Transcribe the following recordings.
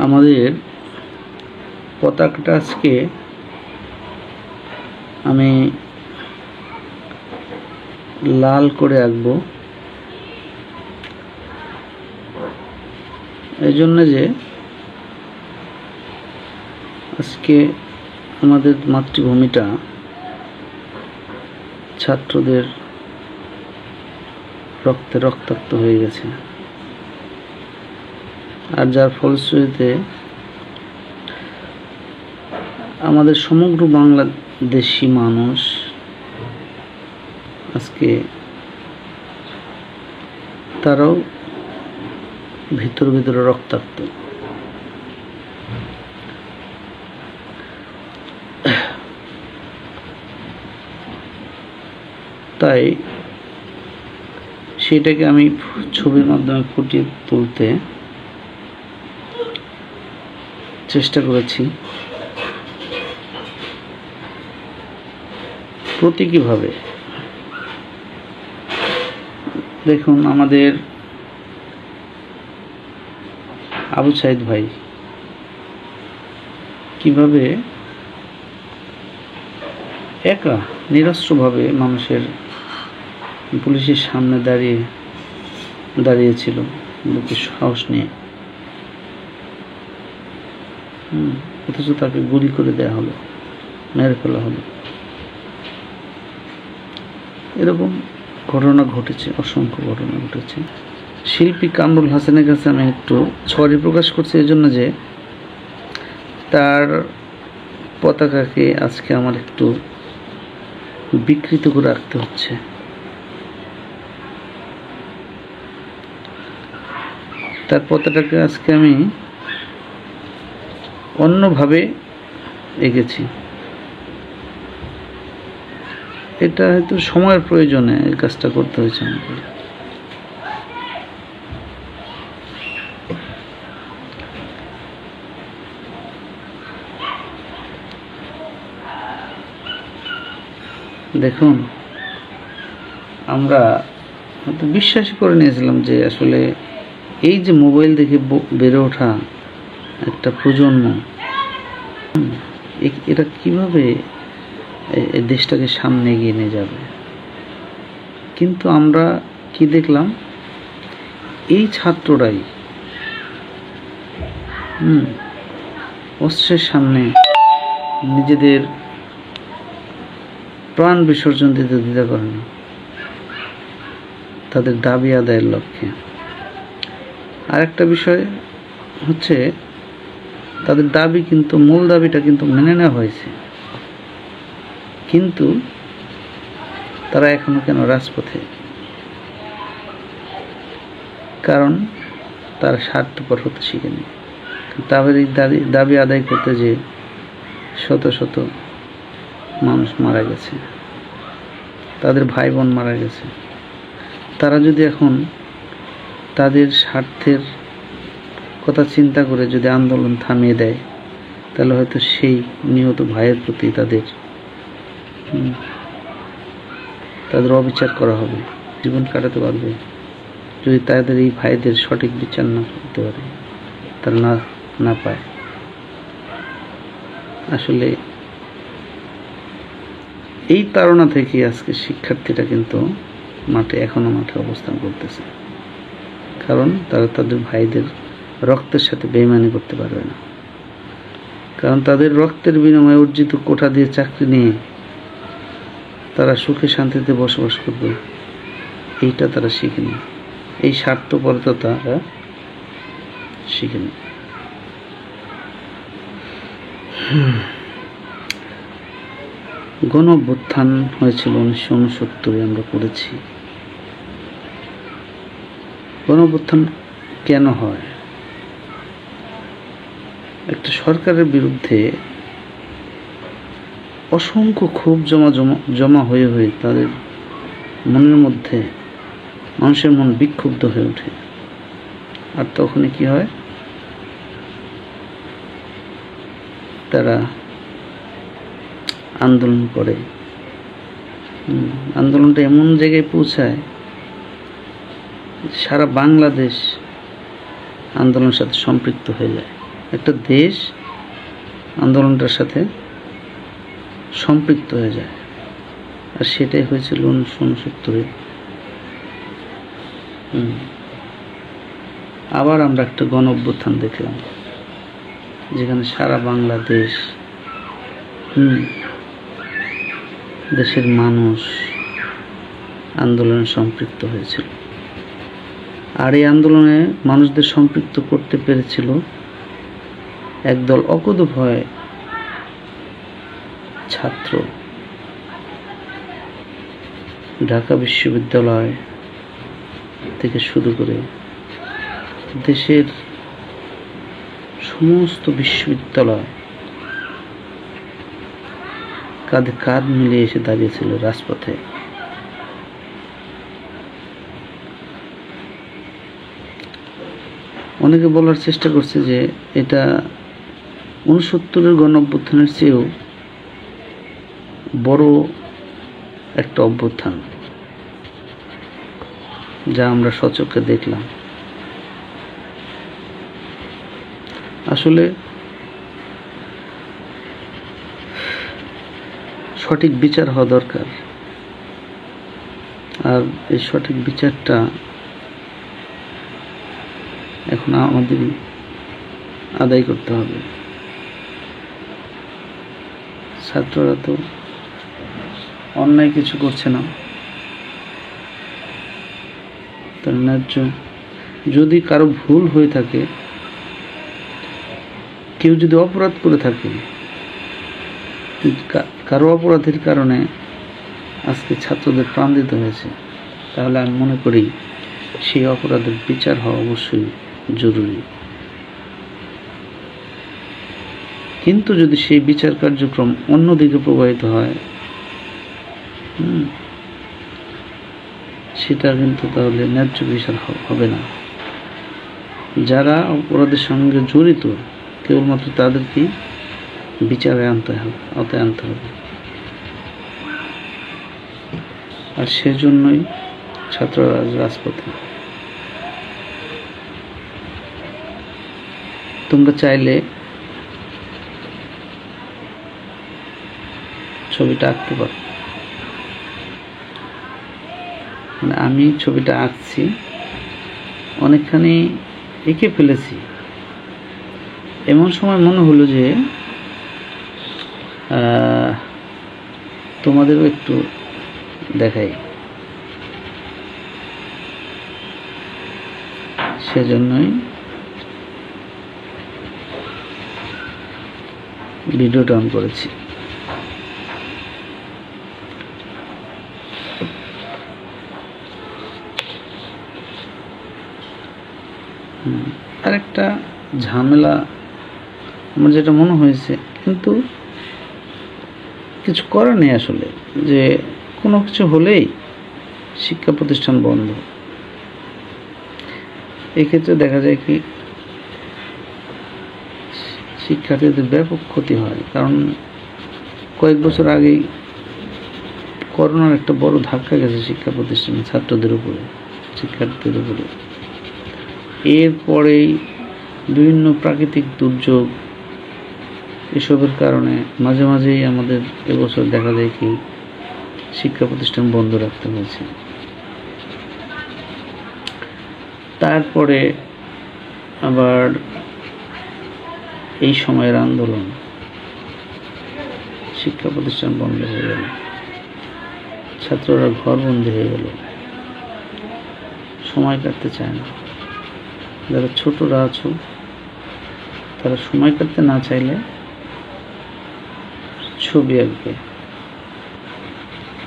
আমাদের পতাকাটা আজকে আমি লাল করে আঁকবো, এই জন্য যে আজকে আমাদের মাতৃভূমিটা ছাত্রদের রক্তে রক্তাক্ত হয়ে গেছে, আর যার ফলশ্রুতিতে আমাদের সমগ্র বাংলাদেশি মানুষ আজকে তারাও ভিতরে রক্তাক্ত। তাই সেটাকে আমি ছবির মাধ্যমে ফুটিয়ে তুলতে চেষ্টা করেছি প্রতীকীভাবে। দেখুন, আমাদের আবু সাইদ ভাই কিভাবে একা নিরস্ত্রভাবে মানুষের পুলিশের সামনে দাঁড়িয়েছিল বুকে সাহস নিয়ে, অথচ তাকে গুলি করে দেওয়া হলো, মেরে ফেলা হলো। এরকম ঘটনা ঘটেছে, অসংখ্য ঘটনা ঘটেছে। শিল্পী কামরুল হাসানের কাছে আমি একটু সরি প্রকাশ করছি এই জন্য যে তার পতাকাকে আজকে আমার একটু বিকৃত করে রাখতে হচ্ছে। তার পতাকাকে আজকে আমি অন্যভাবে এঁকেছি। এটা হয়তো সময়ের প্রয়োজনে এই কাজটা করতে হয়েছে আমাকে। দেখুন, আমরা হয়তো বিশ্বাসই করে নিয়েছিলাম যে আসলে এই যে মোবাইল দেখে বেড়ে ওঠা একটা প্রজন্ম, এটা কিভাবে দেশটাকে সামনে এগিয়ে নিয়ে যাবে। কিন্তু আমরা কি দেখলাম, এই ছাত্ররাই অস্ত্রের সামনে নিজেদের প্রাণ বিসর্জন দিতে দ্বিধা করে না তাদের দাবি আদায়ের লক্ষ্যে। আরেকটা বিষয় হচ্ছে, তাদের দাবি কিন্তু মূল দাবিটা কিন্তু মেনে নেওয়া হয়েছে, কিন্তু তারা এখনো কেন রাজপথে? কারণ তারা স্বার্থপর হতে শিখেনি। তাদের এই দাবি আদায় করতে যে শত শত মানুষ মারা গেছে, তাদের ভাই বোন মারা গেছে। তারা যদি এখন তাদের স্বার্থের কথা চিন্তা করে যদি আন্দোলন থামিয়ে দেয়, তাহলে হয়তো সেই নিহত ভাইয়ের প্রতি তাদের অবিচার করা হবে, জীবন কাটাতে পারবে যদি তাদের এই ভাইদের সঠিক বিচার না করতে পারে, তারা না পায়। আসলে এই তাড়না থেকে আজকে শিক্ষার্থীরা কিন্তু এখনো মাঠে অবস্থান করতেছে, কারণ তারা তাদের ভাইদের রক্তের সাথে বেইমানি করতে পারবে না। কারণ তাদের রক্তের বিনিময়ে অর্জিত কোটা দিয়ে চাকরি নিয়ে তারা সুখে শান্তিতে বসবাস করবে, এইটা তারা শিখেনি। এই স্বার্থপরতা তারা শিখেনি। গণ অভ্যুত্থান হয়েছিল 1969, আমরা পড়েছি। গণ অভ্যুত্থান কেন হয়? একটা সরকারের বিরুদ্ধে অসংখ্য ক্ষোভ জমা হয়ে তাদের মনের মধ্যে, মানুষের মন বিক্ষুব্ধ হয়ে ওঠে। আর তখনই কি হয়, তারা আন্দোলন করে। আন্দোলনটা এমন জায়গায় পৌঁছায়, সারা বাংলাদেশ আন্দোলনের সাথে সম্পৃক্ত হয়ে যায়। একটা দেশ আন্দোলনটার সাথে সম্পৃক্ত হয়ে যায়, আর সেটাই হয়েছিল 1969-এ। আবার আমরা একটা গণ অভ্যুত্থান দেখলাম, যেখানে সারা বাংলাদেশ, দেশের মানুষ আন্দোলনে সম্পৃক্ত হয়েছিল। আর এই আন্দোলনে মানুষদের সম্পৃক্ত করতে পেরেছিল একদল অকুতোভয় ছাত্র। ঢাকা বিশ্ববিদ্যালয় থেকে শুরু করে দেশের সমস্ত বিশ্ববিদ্যালয় কাঁধে কাঁধ মিলিয়ে এসে দাঁড়িয়েছিল রাজপথে। অনেকে বলার চেষ্টা করছে যে এটা 69-এর গণ অভ্যুত্থানের চেয়েও বড় একটা অভ্যুত্থান, যা আমরা সচক্ষে দেখলাম। আসলে সঠিক বিচার হওয়া দরকার, আর এই সঠিক বিচারটা এখন আমাদেরই আদায় করতে হবে। ছাত্ররা তো অন্যায় কিছু করছে না, তার ন্যায্য যদি কারো ভুল হয়ে থাকে, কেউ যদি অপরাধ করে থাকে, কারো অপরাধের কারণে আজকে ছাত্রদের প্রাণ দিতে হয়েছে, তাহলে আমি মনে করি সেই অপরাধের বিচার হওয়া অবশ্যই জরুরি। কিন্তু যদি সেই বিচার কার্যক্রম অন্যদিকে প্রবাহিত হয়, সেটা কিন্তু তাহলে ন্যায্য বিচার হবে না। যারা অপরাধের সঙ্গে জড়িত কেবলমাত্র তাদেরকে বিচারে আওতায় আনতে হবে। আর সেজন্যই ছাত্ররা রাজপথে। তোমরা চাইলে ছবিটা আঁকতে পারো, মানে আমি ছবিটা আঁকছি, অনেকখানি এঁকে ফেলেছি। এমন সময় মনে হলো যে তোমাদেরও একটু দেখাই, সেজন্যই ভিডিওটা অন করেছি। আরেকটা ঝামেলা আমার যেটা মনে হয়েছে, কিন্তু কিছু করার নেই আসলে, যে কোনো কিছু হলেই শিক্ষা প্রতিষ্ঠান বন্ধ। এক্ষেত্রে দেখা যায় কি শিক্ষার্থীদের ব্যাপক ক্ষতি হয়, কারণ কয়েক বছর আগেই করোনার একটা বড় ধাক্কা গেছে শিক্ষা প্রতিষ্ঠানে, ছাত্রদের উপরে, শিক্ষার্থীদের উপরে। এরপরেই বিভিন্ন প্রাকৃতিক দুর্যোগ, এসবের কারণে মাঝে মাঝেই আমাদের এবছর দেখা যায় কি শিক্ষা প্রতিষ্ঠান বন্ধ রাখতে হয়েছে। তারপরে আবার এই সময়ের আন্দোলন, শিক্ষা প্রতিষ্ঠান বন্ধ হয়ে গেল, ছাত্ররা ঘরবন্দি হয়ে গেল, সময় কাটতে চায় না। যারা ছোটরা আছো তারা সময় কাটতে না চাইলে ছবি আঁকবে।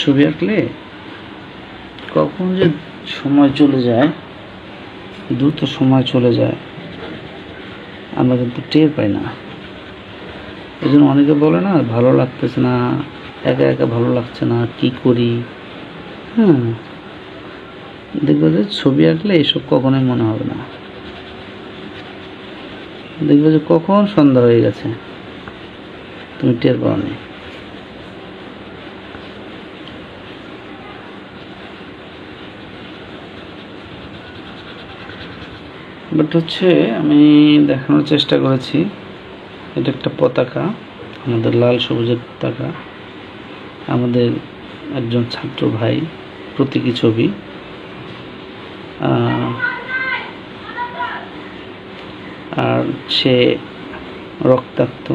ছবি আঁকলে কখন যে সময় চলে যায়, দ্রুত সময় চলে যায়, আমরা কিন্তু টের পাই না। এই জন্য অনেকে বলে না, ভালো লাগতেছে না, একা একা ভালো লাগছে না, কি করি। দেখবে যে ছবি আঁকলে এসব কখনোই মনে হবে না। দেখবে যে কখন সন্ধ্যা হয়ে গেছে, তুমি টের পাওনি। বাট হচ্ছে আমি দেখানোর চেষ্টা করেছি এটা একটা পতাকা, আমাদের লাল সবুজের পতাকা, আমাদের একজন ছাত্র ভাই প্রতীকী ছবি। আর সে রক্তাক্ত,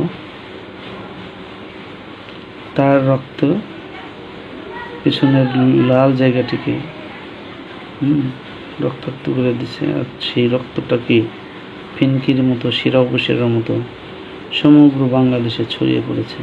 তার রক্ত পিছনের লাল জায়গাটিকে রক্তাক্ত করে দিছে। আর সেই রক্তটা কি ফিনকির মতো, শিরা উপশিরার মতো সমগ্র বাংলাদেশে ছড়িয়ে পড়েছে।